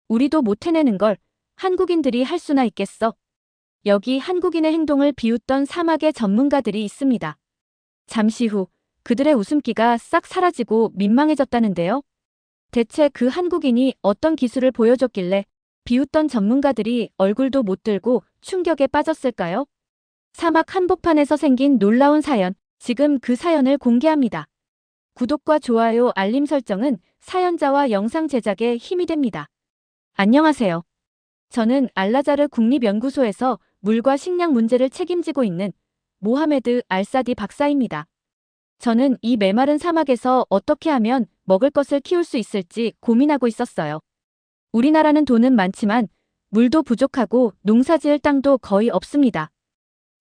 우리도 못 해내는 걸 한국인들이 할 수나 있겠어. 여기 한국인의 행동을 비웃던 사막의 전문가들이 있습니다. 잠시 후 그들의 웃음기가 싹 사라지고 민망해졌다는데요. 대체 그 한국인이 어떤 기술을 보여줬길래 비웃던 전문가들이 얼굴도 못 들고 충격에 빠졌을까요? 사막 한복판에서 생긴 놀라운 사연, 지금 그 사연을 공개합니다. 구독과 좋아요, 알림 설정은 사연자와 영상 제작에 힘이 됩니다. 안녕하세요. 저는 알라자르 국립연구소에서 물과 식량 문제를 책임지고 있는 모하메드 알사디 박사입니다. 저는 이 메마른 사막에서 어떻게 하면 먹을 것을 키울 수 있을지 고민하고 있었어요. 우리나라는 돈은 많지만 물도 부족하고 농사지을 땅도 거의 없습니다.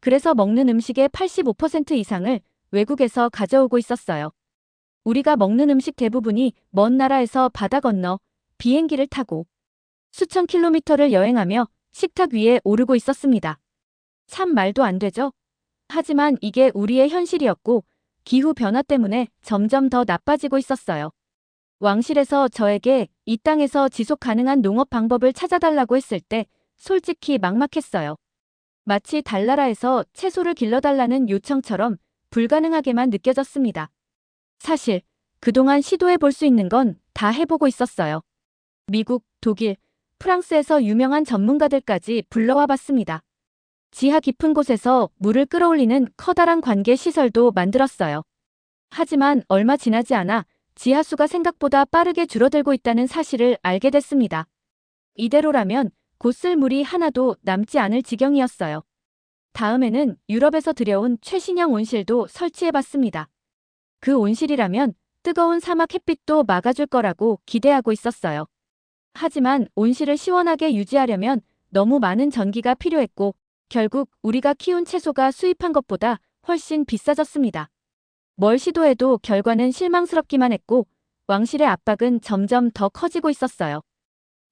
그래서 먹는 음식의 85% 이상을 외국에서 가져오고 있었어요. 우리가 먹는 음식 대부분이 먼 나라에서 바다 건너 비행기를 타고 수천 킬로미터를 여행하며 식탁 위에 오르고 있었습니다. 참 말도 안 되죠? 하지만 이게 우리의 현실이었고 기후변화 때문에 점점 더 나빠지고 있었어요. 왕실에서 저에게 이 땅에서 지속 가능한 농업 방법을 찾아달라고 했을 때 솔직히 막막했어요. 마치 달나라에서 채소를 길러달라는 요청처럼 불가능하게만 느껴졌습니다. 사실 그동안 시도해 볼 수 있는 건 다 해보고 있었어요. 미국, 독일, 프랑스에서 유명한 전문가들까지 불러와 봤습니다. 지하 깊은 곳에서 물을 끌어올리는 커다란 관계 시설도 만들었어요. 하지만 얼마 지나지 않아 지하수가 생각보다 빠르게 줄어들고 있다는 사실을 알게 됐습니다. 이대로라면 곧 쓸 물이 하나도 남지 않을 지경이었어요. 다음에는 유럽에서 들여온 최신형 온실도 설치해봤습니다. 그 온실이라면 뜨거운 사막 햇빛도 막아줄 거라고 기대하고 있었어요. 하지만 온실을 시원하게 유지하려면 너무 많은 전기가 필요했고 결국 우리가 키운 채소가 수입한 것보다 훨씬 비싸졌습니다. 뭘 시도해도 결과는 실망스럽기만 했고 왕실의 압박은 점점 더 커지고 있었어요.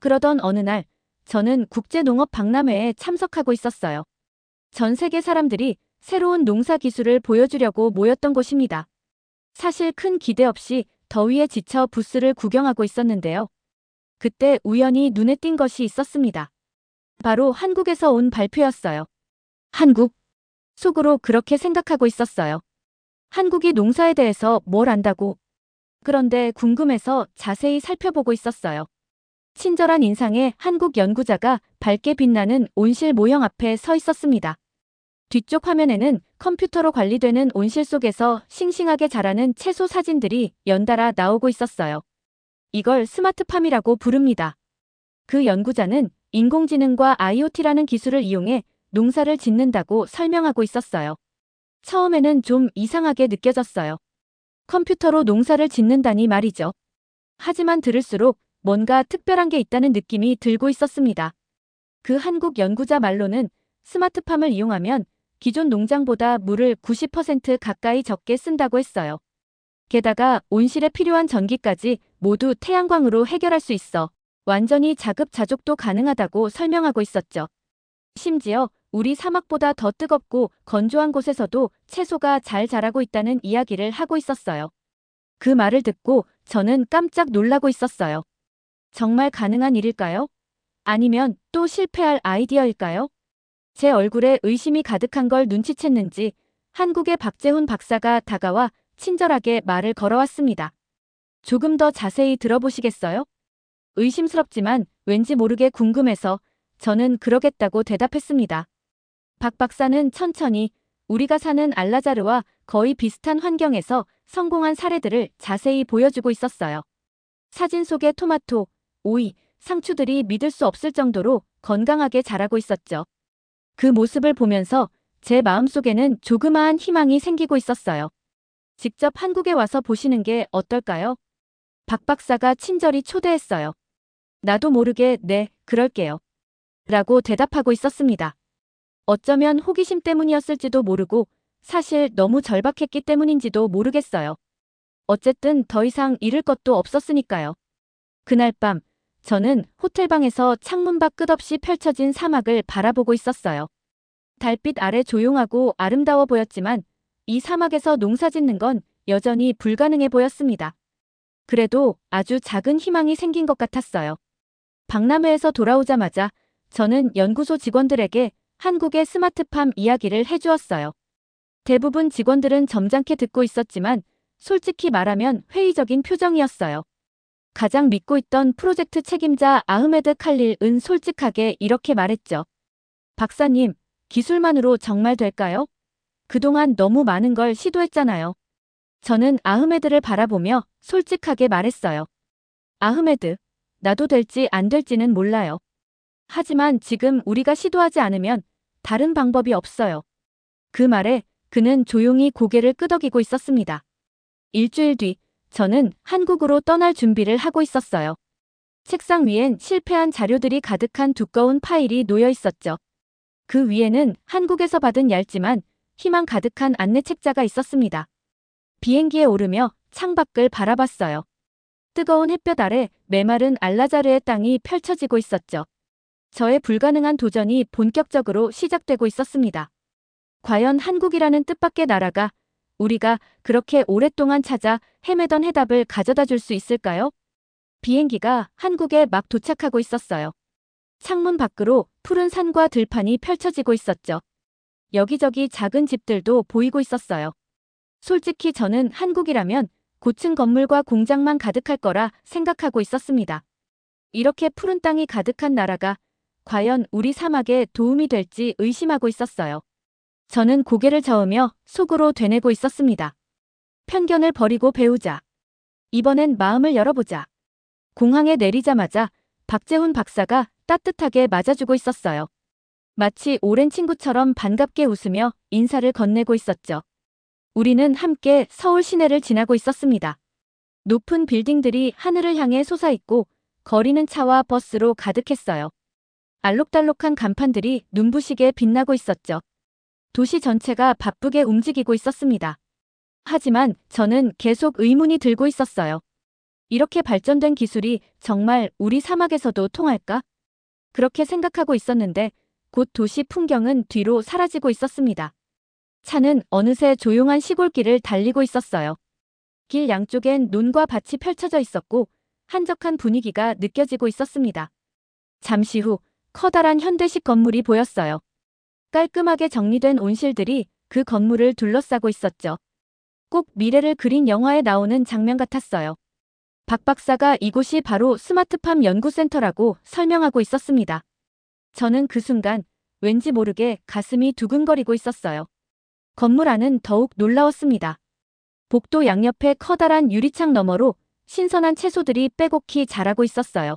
그러던 어느 날 저는 국제농업 박람회에 참석하고 있었어요. 전 세계 사람들이 새로운 농사 기술을 보여주려고 모였던 곳입니다. 사실 큰 기대 없이 더위에 지쳐 부스를 구경하고 있었는데요. 그때 우연히 눈에 띈 것이 있었습니다. 바로 한국에서 온 발표였어요. 한국? 속으로 그렇게 생각하고 있었어요. 한국이 농사에 대해서 뭘 안다고? 그런데 궁금해서 자세히 살펴보고 있었어요. 친절한 인상의 한국 연구자가 밝게 빛나는 온실 모형 앞에 서 있었습니다. 뒤쪽 화면에는 컴퓨터로 관리되는 온실 속에서 싱싱하게 자라는 채소 사진들이 연달아 나오고 있었어요. 이걸 스마트팜이라고 부릅니다. 그 연구자는 인공지능과 IoT라는 기술을 이용해 농사를 짓는다고 설명하고 있었어요. 처음에는 좀 이상하게 느껴졌어요. 컴퓨터로 농사를 짓는다니 말이죠. 하지만 들을수록 뭔가 특별한 게 있다는 느낌이 들고 있었습니다. 그 한국 연구자 말로는 스마트팜을 이용하면 기존 농장보다 물을 90% 가까이 적게 쓴다고 했어요. 게다가 온실에 필요한 전기까지 모두 태양광으로 해결할 수 있어 완전히 자급자족도 가능하다고 설명하고 있었죠. 심지어 우리 사막보다 더 뜨겁고 건조한 곳에서도 채소가 잘 자라고 있다는 이야기를 하고 있었어요. 그 말을 듣고 저는 깜짝 놀라고 있었어요. 정말 가능한 일일까요? 아니면 또 실패할 아이디어일까요? 제 얼굴에 의심이 가득한 걸 눈치챘는지 한국의 박재훈 박사가 다가와 친절하게 말을 걸어왔습니다. 조금 더 자세히 들어보시겠어요? 의심스럽지만 왠지 모르게 궁금해서 저는 그러겠다고 대답했습니다. 박 박사는 천천히 우리가 사는 알라자르와 거의 비슷한 환경에서 성공한 사례들을 자세히 보여주고 있었어요. 사진 속의 토마토, 오이, 상추들이 믿을 수 없을 정도로 건강하게 자라고 있었죠. 그 모습을 보면서 제 마음속에는 조그마한 희망이 생기고 있었어요. 직접 한국에 와서 보시는 게 어떨까요? 박 박사가 친절히 초대했어요. 나도 모르게 네, 그럴게요. 라고 대답하고 있었습니다. 어쩌면 호기심 때문이었을지도 모르고 사실 너무 절박했기 때문인지도 모르겠어요. 어쨌든 더 이상 잃을 것도 없었으니까요. 그날 밤 저는 호텔방에서 창문밖 끝없이 펼쳐진 사막을 바라보고 있었어요. 달빛 아래 조용하고 아름다워 보였지만 이 사막에서 농사짓는 건 여전히 불가능해 보였습니다. 그래도 아주 작은 희망이 생긴 것 같았어요. 박람회에서 돌아오자마자 저는 연구소 직원들에게 한국의 스마트팜 이야기를 해주었어요. 대부분 직원들은 점잖게 듣고 있었지만 솔직히 말하면 회의적인 표정이었어요. 가장 믿고 있던 프로젝트 책임자 아흐메드 칼릴은 솔직하게 이렇게 말했죠. 박사님, 기술만으로 정말 될까요? 그동안 너무 많은 걸 시도했잖아요. 저는 아흐메드를 바라보며 솔직하게 말했어요. 아흐메드, 나도 될지 안 될지는 몰라요. 하지만 지금 우리가 시도하지 않으면 다른 방법이 없어요. 그 말에 그는 조용히 고개를 끄덕이고 있었습니다. 일주일 뒤, 저는 한국으로 떠날 준비를 하고 있었어요. 책상 위엔 실패한 자료들이 가득한 두꺼운 파일이 놓여 있었죠. 그 위에는 한국에서 받은 얇지만 희망 가득한 안내 책자가 있었습니다. 비행기에 오르며 창밖을 바라봤어요. 뜨거운 햇볕 아래 메마른 알라자르의 땅이 펼쳐지고 있었죠. 저의 불가능한 도전이 본격적으로 시작되고 있었습니다. 과연 한국이라는 뜻밖의 나라가 우리가 그렇게 오랫동안 찾아 헤매던 해답을 가져다 줄 수 있을까요? 비행기가 한국에 막 도착하고 있었어요. 창문 밖으로 푸른 산과 들판이 펼쳐지고 있었죠. 여기저기 작은 집들도 보이고 있었어요. 솔직히 저는 한국이라면 고층 건물과 공장만 가득할 거라 생각하고 있었습니다. 이렇게 푸른 땅이 가득한 나라가 과연 우리 사막에 도움이 될지 의심하고 있었어요. 저는 고개를 저으며 속으로 되뇌고 있었습니다. 편견을 버리고 배우자. 이번엔 마음을 열어보자. 공항에 내리자마자 박재훈 박사가 따뜻하게 맞아주고 있었어요. 마치 오랜 친구처럼 반갑게 웃으며 인사를 건네고 있었죠. 우리는 함께 서울 시내를 지나고 있었습니다. 높은 빌딩들이 하늘을 향해 솟아있고 거리는 차와 버스로 가득했어요. 알록달록한 간판들이 눈부시게 빛나고 있었죠. 도시 전체가 바쁘게 움직이고 있었습니다. 하지만 저는 계속 의문이 들고 있었어요. 이렇게 발전된 기술이 정말 우리 사막에서도 통할까? 그렇게 생각하고 있었는데 곧 도시 풍경은 뒤로 사라지고 있었습니다. 차는 어느새 조용한 시골길을 달리고 있었어요. 길 양쪽엔 논과 밭이 펼쳐져 있었고 한적한 분위기가 느껴지고 있었습니다. 잠시 후 커다란 현대식 건물이 보였어요. 깔끔하게 정리된 온실들이 그 건물을 둘러싸고 있었죠. 꼭 미래를 그린 영화에 나오는 장면 같았어요. 박 박사가 이곳이 바로 스마트팜 연구센터라고 설명하고 있었습니다. 저는 그 순간 왠지 모르게 가슴이 두근거리고 있었어요. 건물 안은 더욱 놀라웠습니다. 복도 양옆에 커다란 유리창 너머로 신선한 채소들이 빼곡히 자라고 있었어요.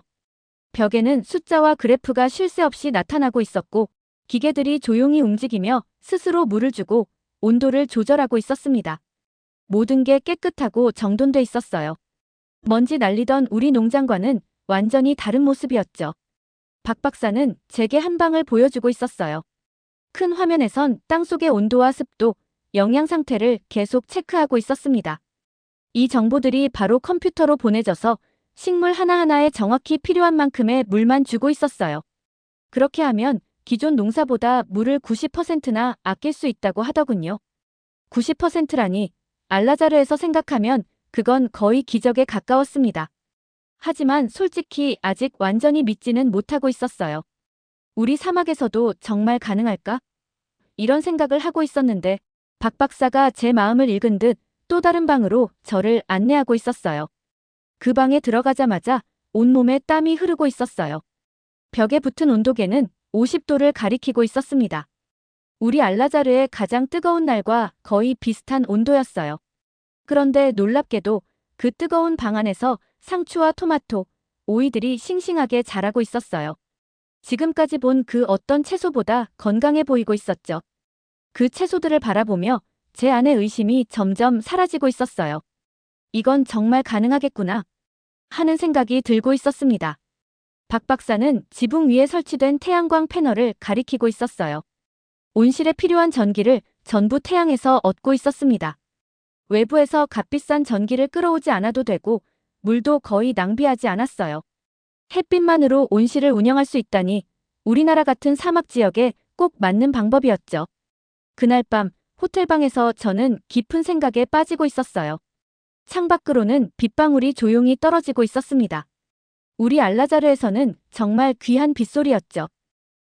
벽에는 숫자와 그래프가 쉴 새 없이 나타나고 있었고 기계들이 조용히 움직이며 스스로 물을 주고 온도를 조절하고 있었습니다. 모든 게 깨끗하고 정돈돼 있었어요. 먼지 날리던 우리 농장과는 완전히 다른 모습이었죠. 박 박사는 제게 한 방을 보여주고 있었어요. 큰 화면에선 땅속의 온도와 습도, 영양 상태를 계속 체크하고 있었습니다. 이 정보들이 바로 컴퓨터로 보내져서 식물 하나하나에 정확히 필요한 만큼의 물만 주고 있었어요. 그렇게 하면 기존 농사보다 물을 90%나 아낄 수 있다고 하더군요. 90%라니 알라자르에서 생각하면 그건 거의 기적에 가까웠습니다. 하지만 솔직히 아직 완전히 믿지는 못하고 있었어요. 우리 사막에서도 정말 가능할까? 이런 생각을 하고 있었는데 박 박사가 제 마음을 읽은 듯 또 다른 방으로 저를 안내하고 있었어요. 그 방에 들어가자마자 온몸에 땀이 흐르고 있었어요. 벽에 붙은 온도계는 50도를 가리키고 있었습니다. 우리 알라자르의 가장 뜨거운 날과 거의 비슷한 온도였어요. 그런데 놀랍게도 그 뜨거운 방 안에서 상추와 토마토, 오이들이 싱싱하게 자라고 있었어요. 지금까지 본 그 어떤 채소보다 건강해 보이고 있었죠. 그 채소들을 바라보며 제 안의 의심이 점점 사라지고 있었어요. 이건 정말 가능하겠구나 하는 생각이 들고 있었습니다. 박 박사는 지붕 위에 설치된 태양광 패널을 가리키고 있었어요. 온실에 필요한 전기를 전부 태양에서 얻고 있었습니다. 외부에서 값비싼 전기를 끌어오지 않아도 되고 물도 거의 낭비하지 않았어요. 햇빛만으로 온실을 운영할 수 있다니 우리나라 같은 사막 지역에 꼭 맞는 방법이었죠. 그날 밤 호텔방에서 저는 깊은 생각에 빠지고 있었어요. 창밖으로는 빗방울이 조용히 떨어지고 있었습니다. 우리 알라자르에서는 정말 귀한 빗소리였죠.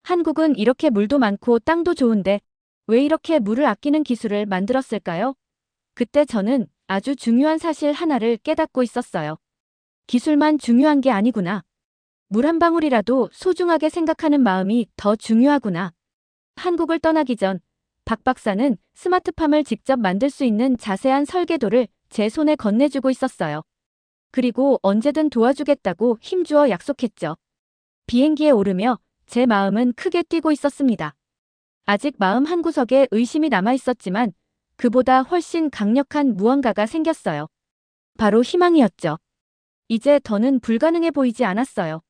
한국은 이렇게 물도 많고 땅도 좋은데 왜 이렇게 물을 아끼는 기술을 만들었을까요? 그때 저는 아주 중요한 사실 하나를 깨닫고 있었어요. 기술만 중요한 게 아니구나. 물 한 방울이라도 소중하게 생각하는 마음이 더 중요하구나. 한국을 떠나기 전 박 박사는 스마트팜을 직접 만들 수 있는 자세한 설계도를 제 손에 건네주고 있었어요. 그리고 언제든 도와주겠다고 힘주어 약속했죠. 비행기에 오르며 제 마음은 크게 뛰고 있었습니다. 아직 마음 한구석에 의심이 남아 있었지만 그보다 훨씬 강력한 무언가가 생겼어요. 바로 희망이었죠. 이제 더는 불가능해 보이지 않았어요.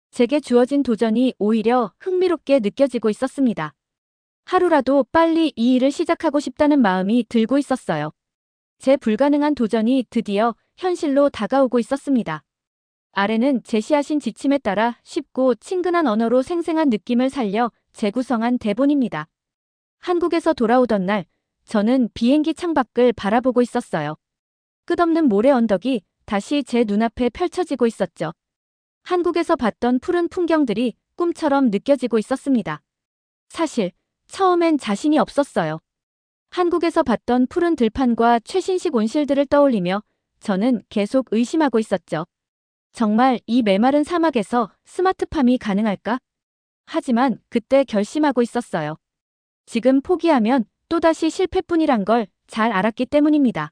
제게 주어진 도전이 오히려 흥미롭게 느껴지고 있었습니다. 하루라도 빨리 이 일을 시작하고 싶다는 마음이 들고 있었어요. 제 불가능한 도전이 드디어 현실로 다가오고 있었습니다. 아래는 제시하신 지침에 따라 쉽고 친근한 언어로 생생한 느낌을 살려 재구성한 대본입니다. 한국에서 돌아오던 날, 저는 비행기 창밖을 바라보고 있었어요. 끝없는 모래 언덕이 다시 제 눈앞에 펼쳐지고 있었죠. 한국에서 봤던 푸른 풍경들이 꿈처럼 느껴지고 있었습니다. 사실, 처음엔 자신이 없었어요. 한국에서 봤던 푸른 들판과 최신식 온실들을 떠올리며 저는 계속 의심하고 있었죠. 정말 이 메마른 사막에서 스마트팜이 가능할까? 하지만 그때 결심하고 있었어요. 지금 포기하면 또다시 실패뿐이란 걸 잘 알았기 때문입니다.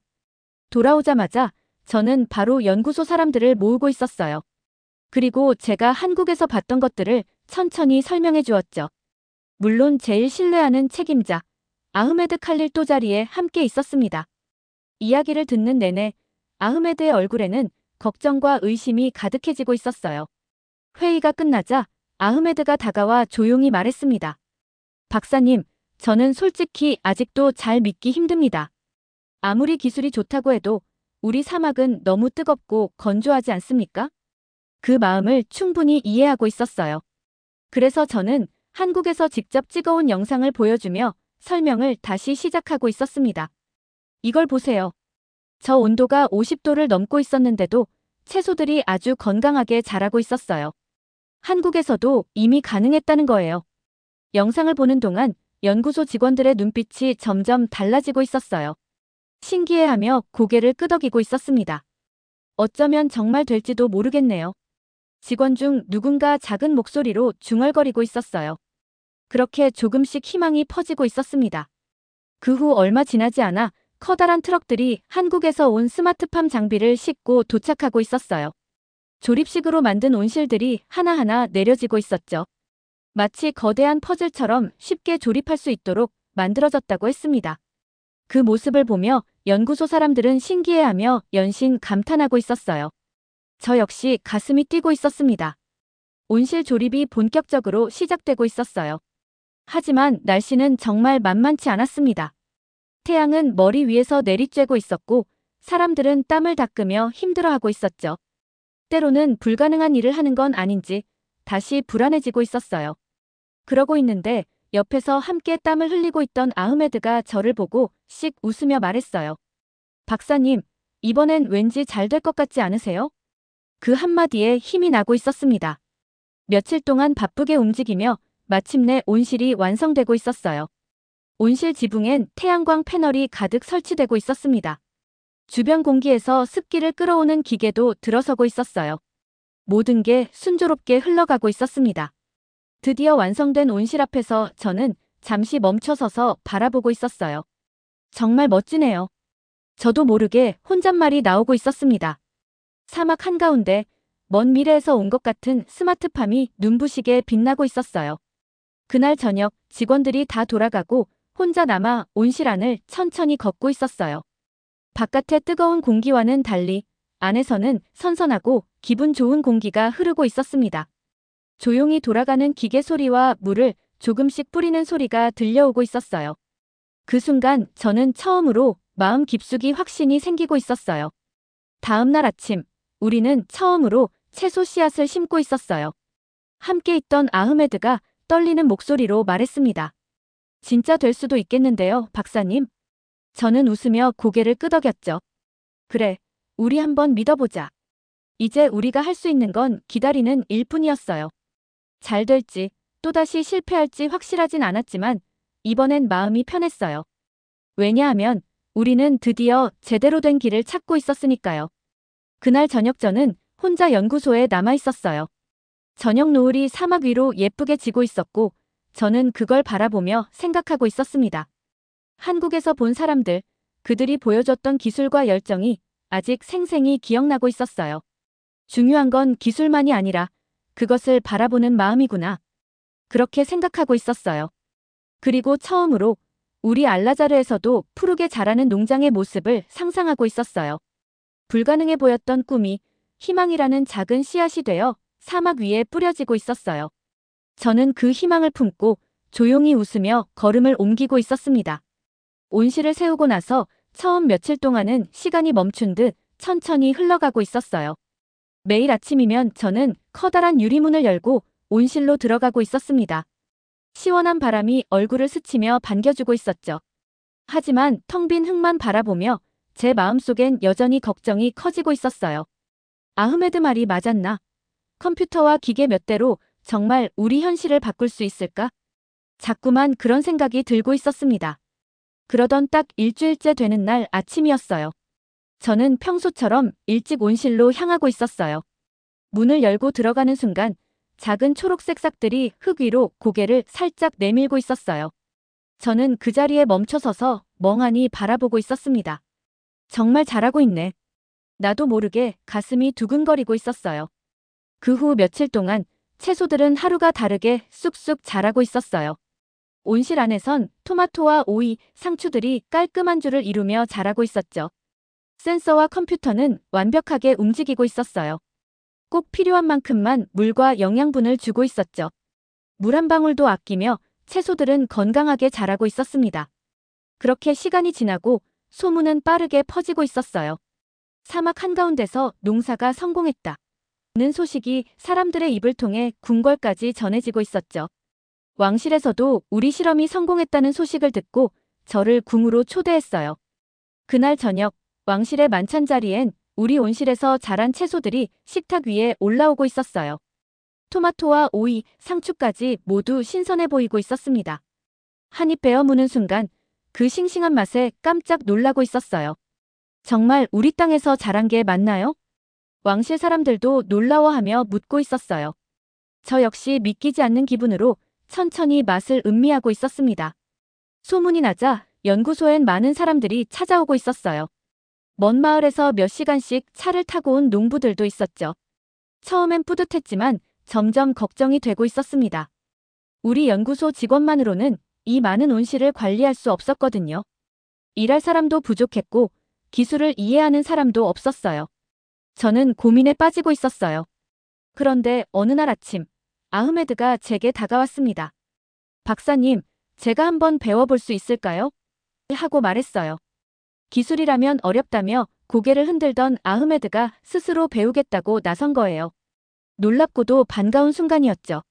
돌아오자마자 저는 바로 연구소 사람들을 모으고 있었어요. 그리고 제가 한국에서 봤던 것들을 천천히 설명해 주었죠. 물론 제일 신뢰하는 책임자, 아흐메드 칼릴 또 자리에 함께 있었습니다. 이야기를 듣는 내내 아흐메드의 얼굴에는 걱정과 의심이 가득해지고 있었어요. 회의가 끝나자 아흐메드가 다가와 조용히 말했습니다. 박사님, 저는 솔직히 아직도 잘 믿기 힘듭니다. 아무리 기술이 좋다고 해도 우리 사막은 너무 뜨겁고 건조하지 않습니까? 그 마음을 충분히 이해하고 있었어요. 그래서 저는 한국에서 직접 찍어온 영상을 보여주며 설명을 다시 시작하고 있었습니다. 이걸 보세요. 저 온도가 50도를 넘고 있었는데도 채소들이 아주 건강하게 자라고 있었어요. 한국에서도 이미 가능했다는 거예요. 영상을 보는 동안 연구소 직원들의 눈빛이 점점 달라지고 있었어요. 신기해하며 고개를 끄덕이고 있었습니다. 어쩌면 정말 될지도 모르겠네요. 직원 중 누군가 작은 목소리로 중얼거리고 있었어요. 그렇게 조금씩 희망이 퍼지고 있었습니다. 그 후 얼마 지나지 않아 커다란 트럭들이 한국에서 온 스마트팜 장비를 싣고 도착하고 있었어요. 조립식으로 만든 온실들이 하나하나 내려지고 있었죠. 마치 거대한 퍼즐처럼 쉽게 조립할 수 있도록 만들어졌다고 했습니다. 그 모습을 보며 연구소 사람들은 신기해하며 연신 감탄하고 있었어요. 저 역시 가슴이 뛰고 있었습니다. 온실 조립이 본격적으로 시작되고 있었어요. 하지만 날씨는 정말 만만치 않았습니다. 태양은 머리 위에서 내리쬐고 있었고 사람들은 땀을 닦으며 힘들어하고 있었죠. 때로는 불가능한 일을 하는 건 아닌지 다시 불안해지고 있었어요. 그러고 있는데 옆에서 함께 땀을 흘리고 있던 아흐메드가 저를 보고 씩 웃으며 말했어요. 박사님, 이번엔 왠지 잘 될 것 같지 않으세요? 그 한마디에 힘이 나고 있었습니다. 며칠 동안 바쁘게 움직이며 마침내 온실이 완성되고 있었어요. 온실 지붕엔 태양광 패널이 가득 설치되고 있었습니다. 주변 공기에서 습기를 끌어오는 기계도 들어서고 있었어요. 모든 게 순조롭게 흘러가고 있었습니다. 드디어 완성된 온실 앞에서 저는 잠시 멈춰서서 바라보고 있었어요. 정말 멋지네요. 저도 모르게 혼잣말이 나오고 있었습니다. 사막 한가운데 먼 미래에서 온 것 같은 스마트팜이 눈부시게 빛나고 있었어요. 그날 저녁 직원들이 다 돌아가고 혼자 남아 온실 안을 천천히 걷고 있었어요. 바깥의 뜨거운 공기와는 달리 안에서는 선선하고 기분 좋은 공기가 흐르고 있었습니다. 조용히 돌아가는 기계 소리와 물을 조금씩 뿌리는 소리가 들려오고 있었어요. 그 순간 저는 처음으로 마음 깊숙이 확신이 생기고 있었어요. 다음 날 아침, 우리는 처음으로 채소 씨앗을 심고 있었어요. 함께 있던 아흐메드가 떨리는 목소리로 말했습니다. 진짜 될 수도 있겠는데요, 박사님. 저는 웃으며 고개를 끄덕였죠. 그래, 우리 한번 믿어보자. 이제 우리가 할 수 있는 건 기다리는 일뿐이었어요. 잘 될지, 또다시 실패할지 확실하진 않았지만 이번엔 마음이 편했어요. 왜냐하면 우리는 드디어 제대로 된 길을 찾고 있었으니까요. 그날 저녁 저는 혼자 연구소에 남아 있었어요. 저녁 노을이 사막 위로 예쁘게 지고 있었고 저는 그걸 바라보며 생각하고 있었습니다. 한국에서 본 사람들, 그들이 보여줬던 기술과 열정이 아직 생생히 기억나고 있었어요. 중요한 건 기술만이 아니라 그것을 바라보는 마음이구나. 그렇게 생각하고 있었어요. 그리고 처음으로 우리 알라자르에서도 푸르게 자라는 농장의 모습을 상상하고 있었어요. 불가능해 보였던 꿈이 희망이라는 작은 씨앗이 되어 사막 위에 뿌려지고 있었어요. 저는 그 희망을 품고 조용히 웃으며 걸음을 옮기고 있었습니다. 온실을 세우고 나서 처음 며칠 동안은 시간이 멈춘 듯 천천히 흘러가고 있었어요. 매일 아침이면 저는 커다란 유리문을 열고 온실로 들어가고 있었습니다. 시원한 바람이 얼굴을 스치며 반겨주고 있었죠. 하지만 텅 빈 흙만 바라보며 제 마음속엔 여전히 걱정이 커지고 있었어요. 아흐메드 말이 맞았나? 컴퓨터와 기계 몇 대로 정말 우리 현실을 바꿀 수 있을까? 자꾸만 그런 생각이 들고 있었습니다. 그러던 딱 일주일째 되는 날 아침이었어요. 저는 평소처럼 일찍 온실로 향하고 있었어요. 문을 열고 들어가는 순간 작은 초록색 싹들이 흙 위로 고개를 살짝 내밀고 있었어요. 저는 그 자리에 멈춰서서 멍하니 바라보고 있었습니다. 정말 잘하고 있네. 나도 모르게 가슴이 두근거리고 있었어요. 그 후 며칠 동안 채소들은 하루가 다르게 쑥쑥 자라고 있었어요. 온실 안에선 토마토와 오이, 상추들이 깔끔한 줄을 이루며 자라고 있었죠. 센서와 컴퓨터는 완벽하게 움직이고 있었어요. 꼭 필요한 만큼만 물과 영양분을 주고 있었죠. 물 한 방울도 아끼며 채소들은 건강하게 자라고 있었습니다. 그렇게 시간이 지나고 소문은 빠르게 퍼지고 있었어요. 사막 한가운데서 농사가 성공했다. 는 소식이 사람들의 입을 통해 궁궐까지 전해지고 있었죠. 왕실에서도 우리 실험이 성공했다는 소식을 듣고 저를 궁으로 초대했어요. 그날 저녁 왕실의 만찬 자리엔 우리 온실에서 자란 채소들이 식탁 위에 올라오고 있었어요. 토마토와 오이, 상추까지 모두 신선해 보이고 있었습니다. 한 입 베어 무는 순간 그 싱싱한 맛에 깜짝 놀라고 있었어요. 정말 우리 땅에서 자란 게 맞나요? 왕실 사람들도 놀라워하며 묻고 있었어요. 저 역시 믿기지 않는 기분으로 천천히 맛을 음미하고 있었습니다. 소문이 나자 연구소엔 많은 사람들이 찾아오고 있었어요. 먼 마을에서 몇 시간씩 차를 타고 온 농부들도 있었죠. 처음엔 뿌듯했지만 점점 걱정이 되고 있었습니다. 우리 연구소 직원만으로는 이 많은 온실을 관리할 수 없었거든요. 일할 사람도 부족했고 기술을 이해하는 사람도 없었어요. 저는 고민에 빠지고 있었어요. 그런데 어느 날 아침 아흐메드가 제게 다가왔습니다. 박사님, 제가 한번 배워볼 수 있을까요? 하고 말했어요. 기술이라면 어렵다며 고개를 흔들던 아흐메드가 스스로 배우겠다고 나선 거예요. 놀랍고도 반가운 순간이었죠.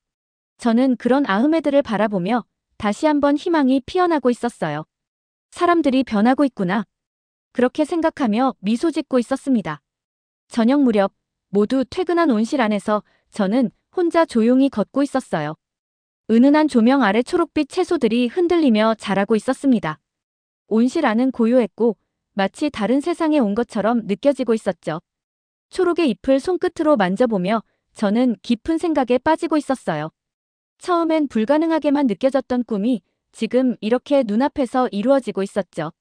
저는 그런 아흐메드를 바라보며 다시 한번 희망이 피어나고 있었어요. 사람들이 변하고 있구나. 그렇게 생각하며 미소 짓고 있었습니다. 저녁 무렵 모두 퇴근한 온실 안에서 저는 혼자 조용히 걷고 있었어요. 은은한 조명 아래 초록빛 채소들이 흔들리며 자라고 있었습니다. 온실 안은 고요했고 마치 다른 세상에 온 것처럼 느껴지고 있었죠. 초록의 잎을 손끝으로 만져보며 저는 깊은 생각에 빠지고 있었어요. 처음엔 불가능하게만 느껴졌던 꿈이 지금 이렇게 눈앞에서 이루어지고 있었죠.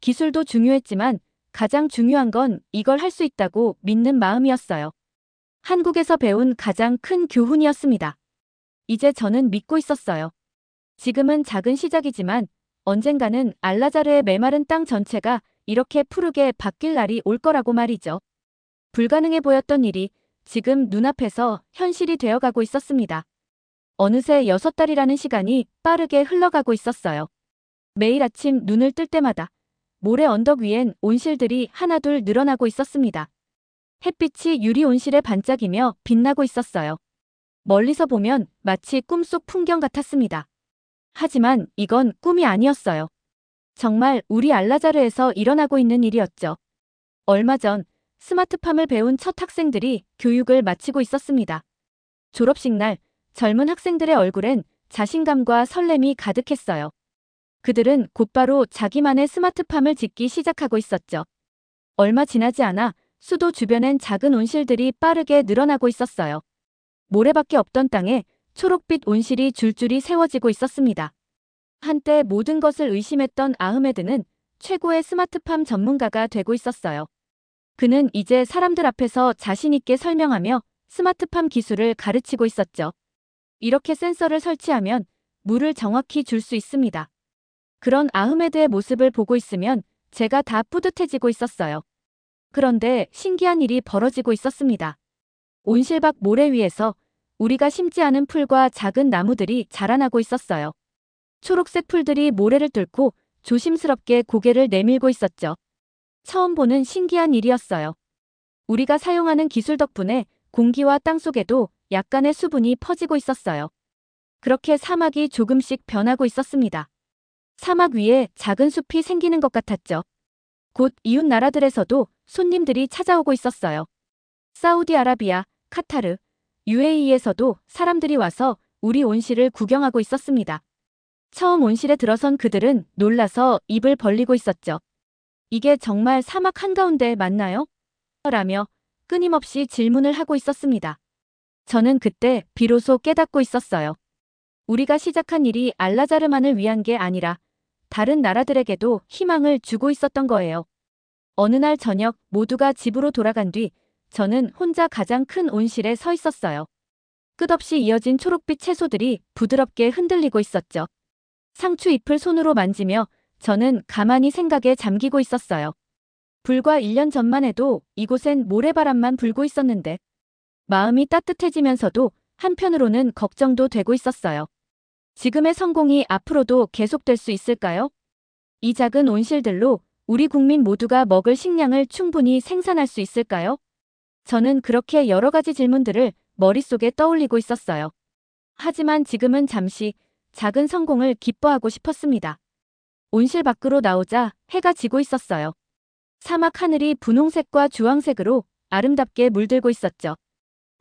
기술도 중요했지만 가장 중요한 건 이걸 할 수 있다고 믿는 마음이었어요. 한국에서 배운 가장 큰 교훈이었습니다. 이제 저는 믿고 있었어요. 지금은 작은 시작이지만 언젠가는 알라자르의 메마른 땅 전체가 이렇게 푸르게 바뀔 날이 올 거라고 말이죠. 불가능해 보였던 일이 지금 눈앞에서 현실이 되어가고 있었습니다. 어느새 6달이라는 시간이 빠르게 흘러가고 있었어요. 매일 아침 눈을 뜰 때마다 모래 언덕 위엔 온실들이 하나둘 늘어나고 있었습니다. 햇빛이 유리 온실에 반짝이며 빛나고 있었어요. 멀리서 보면 마치 꿈속 풍경 같았습니다. 하지만 이건 꿈이 아니었어요. 정말 우리 알라자르에서 일어나고 있는 일이었죠. 얼마 전 스마트팜을 배운 첫 학생들이 교육을 마치고 있었습니다. 졸업식 날 젊은 학생들의 얼굴엔 자신감과 설렘이 가득했어요. 그들은 곧바로 자기만의 스마트팜을 짓기 시작하고 있었죠. 얼마 지나지 않아 수도 주변엔 작은 온실들이 빠르게 늘어나고 있었어요. 모래밖에 없던 땅에 초록빛 온실이 줄줄이 세워지고 있었습니다. 한때 모든 것을 의심했던 아흐메드는 최고의 스마트팜 전문가가 되고 있었어요. 그는 이제 사람들 앞에서 자신 있게 설명하며 스마트팜 기술을 가르치고 있었죠. 이렇게 센서를 설치하면 물을 정확히 줄 수 있습니다. 그런 아흐메드의 모습을 보고 있으면 제가 다 뿌듯해지고 있었어요. 그런데 신기한 일이 벌어지고 있었습니다. 온실 밖 모래 위에서 우리가 심지 않은 풀과 작은 나무들이 자라나고 있었어요. 초록색 풀들이 모래를 뚫고 조심스럽게 고개를 내밀고 있었죠. 처음 보는 신기한 일이었어요. 우리가 사용하는 기술 덕분에 공기와 땅 속에도 약간의 수분이 퍼지고 있었어요. 그렇게 사막이 조금씩 변하고 있었습니다. 사막 위에 작은 숲이 생기는 것 같았죠. 곧 이웃 나라들에서도 손님들이 찾아오고 있었어요. 사우디아라비아, 카타르, UAE에서도 사람들이 와서 우리 온실을 구경하고 있었습니다. 처음 온실에 들어선 그들은 놀라서 입을 벌리고 있었죠. 이게 정말 사막 한가운데 맞나요? 라며 끊임없이 질문을 하고 있었습니다. 저는 그때 비로소 깨닫고 있었어요. 우리가 시작한 일이 알라자르만을 위한 게 아니라 다른 나라들에게도 희망을 주고 있었던 거예요. 어느 날 저녁 모두가 집으로 돌아간 뒤 저는 혼자 가장 큰 온실에 서 있었어요. 끝없이 이어진 초록빛 채소들이 부드럽게 흔들리고 있었죠. 상추 잎을 손으로 만지며 저는 가만히 생각에 잠기고 있었어요. 불과 1년 전만 해도 이곳엔 모래바람만 불고 있었는데 마음이 따뜻해지면서도 한편으로는 걱정도 되고 있었어요. 지금의 성공이 앞으로도 계속될 수 있을까요? 이 작은 온실들로 우리 국민 모두가 먹을 식량을 충분히 생산할 수 있을까요? 저는 그렇게 여러 가지 질문들을 머릿속에 떠올리고 있었어요. 하지만 지금은 잠시 작은 성공을 기뻐하고 싶었습니다. 온실 밖으로 나오자 해가 지고 있었어요. 사막 하늘이 분홍색과 주황색으로 아름답게 물들고 있었죠.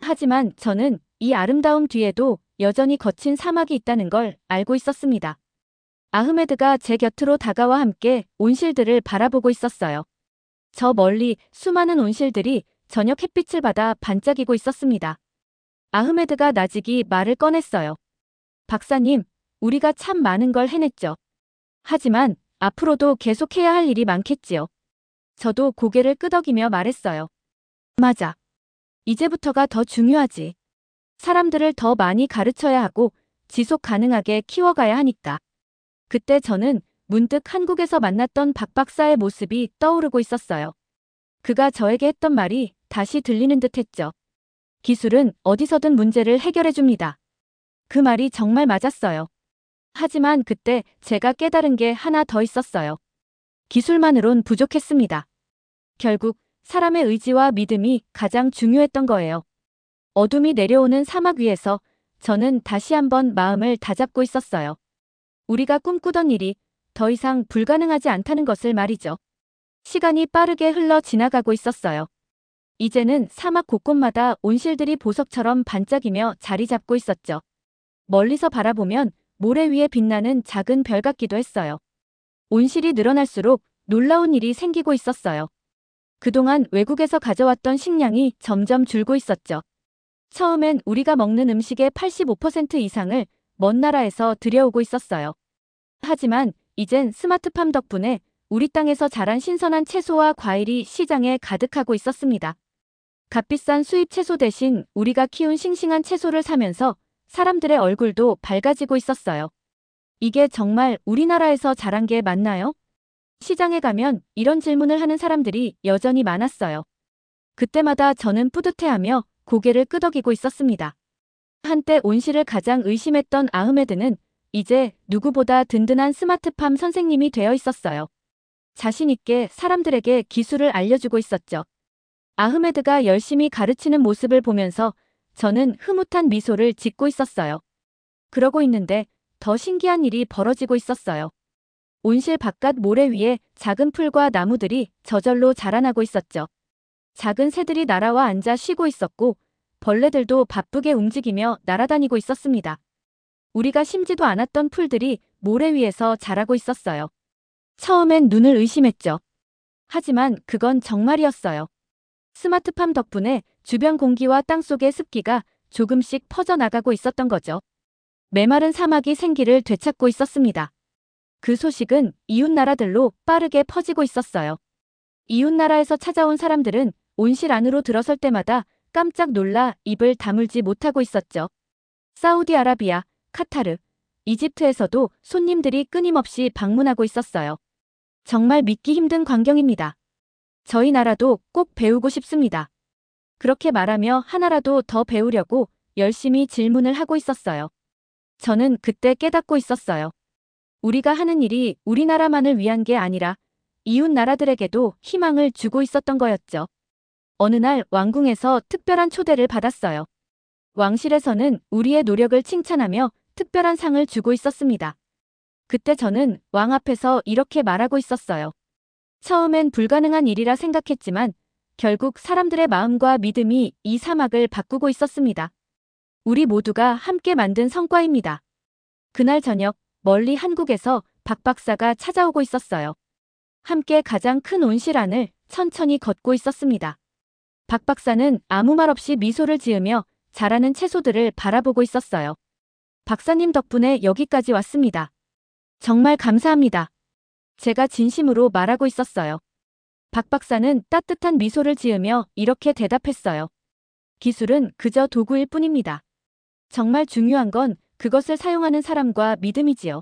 하지만 저는 이 아름다움 뒤에도 여전히 거친 사막이 있다는 걸 알고 있었습니다. 아흐메드가 제 곁으로 다가와 함께 온실들을 바라보고 있었어요. 저 멀리 수많은 온실들이 저녁 햇빛을 받아 반짝이고 있었습니다. 아흐메드가 나직이 말을 꺼냈어요. 박사님, 우리가 참 많은 걸 해냈죠. 하지만 앞으로도 계속해야 할 일이 많겠지요. 저도 고개를 끄덕이며 말했어요. 맞아. 이제부터가 더 중요하지. 사람들을 더 많이 가르쳐야 하고 지속 가능하게 키워가야 하니까. 그때 저는 문득 한국에서 만났던 박 박사의 모습이 떠오르고 있었어요. 그가 저에게 했던 말이 다시 들리는 듯 했죠. 기술은 어디서든 문제를 해결해 줍니다. 그 말이 정말 맞았어요. 하지만 그때 제가 깨달은 게 하나 더 있었어요. 기술만으론 부족했습니다. 결국 사람의 의지와 믿음이 가장 중요했던 거예요. 어둠이 내려오는 사막 위에서 저는 다시 한번 마음을 다잡고 있었어요. 우리가 꿈꾸던 일이 더 이상 불가능하지 않다는 것을 말이죠. 시간이 빠르게 흘러 지나가고 있었어요. 이제는 사막 곳곳마다 온실들이 보석처럼 반짝이며 자리 잡고 있었죠. 멀리서 바라보면 모래 위에 빛나는 작은 별 같기도 했어요. 온실이 늘어날수록 놀라운 일이 생기고 있었어요. 그동안 외국에서 가져왔던 식량이 점점 줄고 있었죠. 처음엔 우리가 먹는 음식의 85% 이상을 먼 나라에서 들여오고 있었어요. 하지만 이젠 스마트팜 덕분에 우리 땅에서 자란 신선한 채소와 과일이 시장에 가득하고 있었습니다. 값비싼 수입 채소 대신 우리가 키운 싱싱한 채소를 사면서 사람들의 얼굴도 밝아지고 있었어요. 이게 정말 우리나라에서 자란 게 맞나요? 시장에 가면 이런 질문을 하는 사람들이 여전히 많았어요. 그때마다 저는 뿌듯해하며 고개를 끄덕이고 있었습니다. 한때 온실을 가장 의심했던 아흐메드는 이제 누구보다 든든한 스마트팜 선생님이 되어 있었어요. 자신 있게 사람들에게 기술을 알려주고 있었죠. 아흐메드가 열심히 가르치는 모습을 보면서 저는 흐뭇한 미소를 짓고 있었어요. 그러고 있는데 더 신기한 일이 벌어지고 있었어요. 온실 바깥 모래 위에 작은 풀과 나무들이 저절로 자라나고 있었죠. 작은 새들이 날아와 앉아 쉬고 있었고 벌레들도 바쁘게 움직이며 날아다니고 있었습니다. 우리가 심지도 않았던 풀들이 모래 위에서 자라고 있었어요. 처음엔 눈을 의심했죠. 하지만 그건 정말이었어요. 스마트팜 덕분에 주변 공기와 땅속의 습기가 조금씩 퍼져나가고 있었던 거죠. 메마른 사막이 생기를 되찾고 있었습니다. 그 소식은 이웃 나라들로 빠르게 퍼지고 있었어요. 이웃 나라에서 찾아온 사람들은 온실 안으로 들어설 때마다 깜짝 놀라 입을 다물지 못하고 있었죠. 사우디아라비아, 카타르, 이집트에서도 손님들이 끊임없이 방문하고 있었어요. 정말 믿기 힘든 광경입니다. 저희 나라도 꼭 배우고 싶습니다. 그렇게 말하며 하나라도 더 배우려고 열심히 질문을 하고 있었어요. 저는 그때 깨닫고 있었어요. 우리가 하는 일이 우리나라만을 위한 게 아니라 이웃 나라들에게도 희망을 주고 있었던 거였죠. 어느 날 왕궁에서 특별한 초대를 받았어요. 왕실에서는 우리의 노력을 칭찬하며 특별한 상을 주고 있었습니다. 그때 저는 왕 앞에서 이렇게 말하고 있었어요. 처음엔 불가능한 일이라 생각했지만 결국 사람들의 마음과 믿음이 이 사막을 바꾸고 있었습니다. 우리 모두가 함께 만든 성과입니다. 그날 저녁 멀리 한국에서 박 박사가 찾아오고 있었어요. 함께 가장 큰 온실 안을 천천히 걷고 있었습니다. 박 박사는 아무 말 없이 미소를 지으며 자라는 채소들을 바라보고 있었어요. 박사님 덕분에 여기까지 왔습니다. 정말 감사합니다. 제가 진심으로 말하고 있었어요. 박 박사는 따뜻한 미소를 지으며 이렇게 대답했어요. 기술은 그저 도구일 뿐입니다. 정말 중요한 건 그것을 사용하는 사람과 믿음이지요.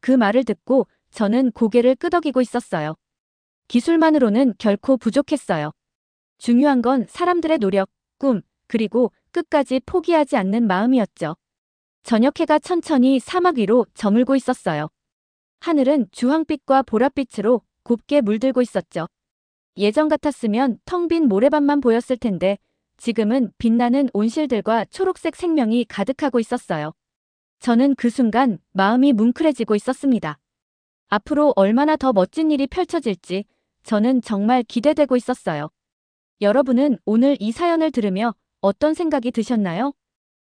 그 말을 듣고 저는 고개를 끄덕이고 있었어요. 기술만으로는 결코 부족했어요. 중요한 건 사람들의 노력, 꿈, 그리고 끝까지 포기하지 않는 마음이었죠. 저녁 해가 천천히 사막 위로 저물고 있었어요. 하늘은 주황빛과 보랏빛으로 곱게 물들고 있었죠. 예전 같았으면 텅 빈 모래밭만 보였을 텐데 지금은 빛나는 온실들과 초록색 생명이 가득하고 있었어요. 저는 그 순간 마음이 뭉클해지고 있었습니다. 앞으로 얼마나 더 멋진 일이 펼쳐질지 저는 정말 기대되고 있었어요. 여러분은 오늘 이 사연을 들으며 어떤 생각이 드셨나요?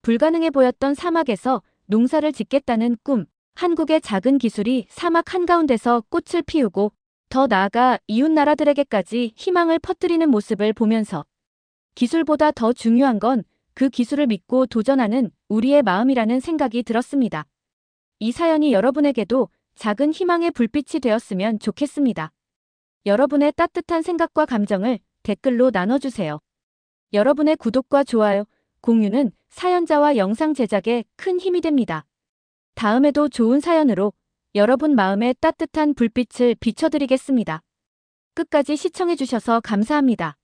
불가능해 보였던 사막에서 농사를 짓겠다는 꿈, 한국의 작은 기술이 사막 한가운데서 꽃을 피우고 더 나아가 이웃 나라들에게까지 희망을 퍼뜨리는 모습을 보면서 기술보다 더 중요한 건 그 기술을 믿고 도전하는 우리의 마음이라는 생각이 들었습니다. 이 사연이 여러분에게도 작은 희망의 불빛이 되었으면 좋겠습니다. 여러분의 따뜻한 생각과 감정을 댓글로 나눠주세요. 여러분의 구독과 좋아요, 공유는 사연자와 영상 제작에 큰 힘이 됩니다. 다음에도 좋은 사연으로 여러분 마음에 따뜻한 불빛을 비춰드리겠습니다. 끝까지 시청해주셔서 감사합니다.